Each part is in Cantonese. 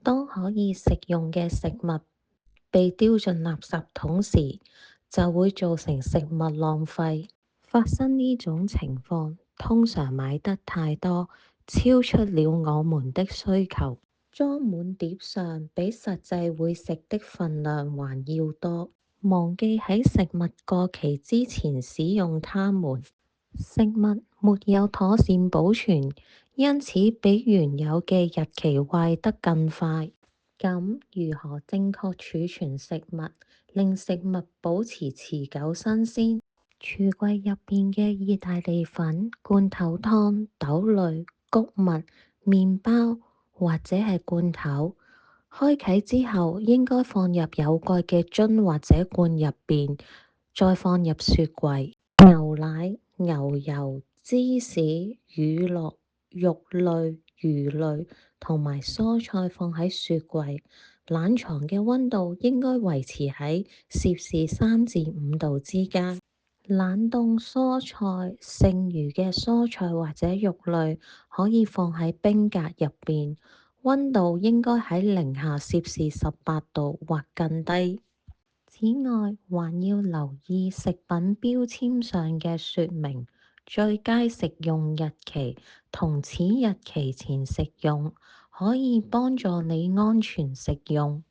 當可以食用嘅食物被丟進垃圾桶時，就會造成食物浪費。發生呢種情況，通常買得太多，超出了我們的需求，裝滿碟上比實際會食的份量還要多，忘記喺食物過期之前使用它們。食物沒有妥善保存，因此比原有嘅日期壞得更快。咁如何正確儲存食物，令食物保持持久新鮮？櫥櫃入邊嘅意大利粉、罐頭湯、豆類、穀物、麵包或者係罐頭，開啟之後應該放入有蓋嘅樽或者罐入邊，再放入雪櫃。牛奶、牛油、芝士、乳酪、肉類、魚類同埋蔬菜放喺雪櫃，冷藏嘅溫度應該維持喺攝氏3至5度之間。冷凍蔬菜，剩餘嘅蔬菜或者肉類可以放喺冰格入邊，溫度應該喺零下攝氏18度或更低。此外，還要留意食品標籤上嘅說明，最佳食用日期同此日期前食用，可以幫助你安全食用。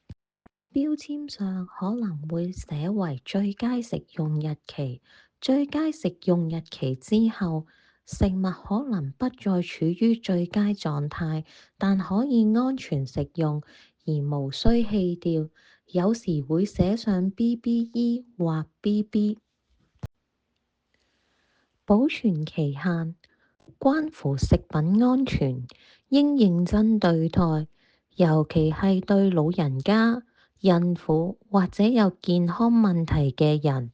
標籤上可能會寫為最佳食用日期，最佳食用日期之後，食物可能不再處於最佳狀態，但可以安全食用而無需棄掉。有時會寫上 BBE 或 BB。保存期限關乎食品安全，應認真對待，尤其係對老人家、孕婦或者有健康問題嘅人。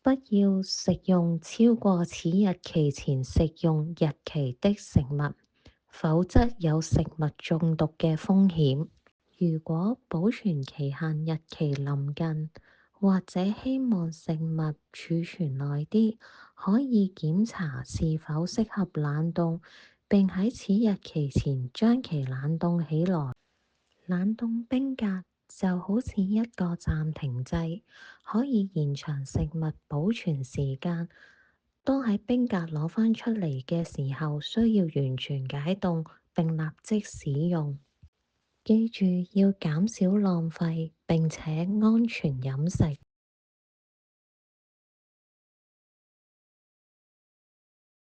不要食用超過此日期前食用日期的食物，否則有食物中毒嘅風險。如果保存期限日期臨近，或者希望食物儲存耐啲，可以檢查是否適合冷凍，並喺此日期前將其冷凍起來。冷凍冰格就好似一個暫停掣，可以延長食物保存時間。當喺冰格攞返出嚟嘅時候，需要完全解凍並立即使用。記住要減少浪費，並且安全飲食。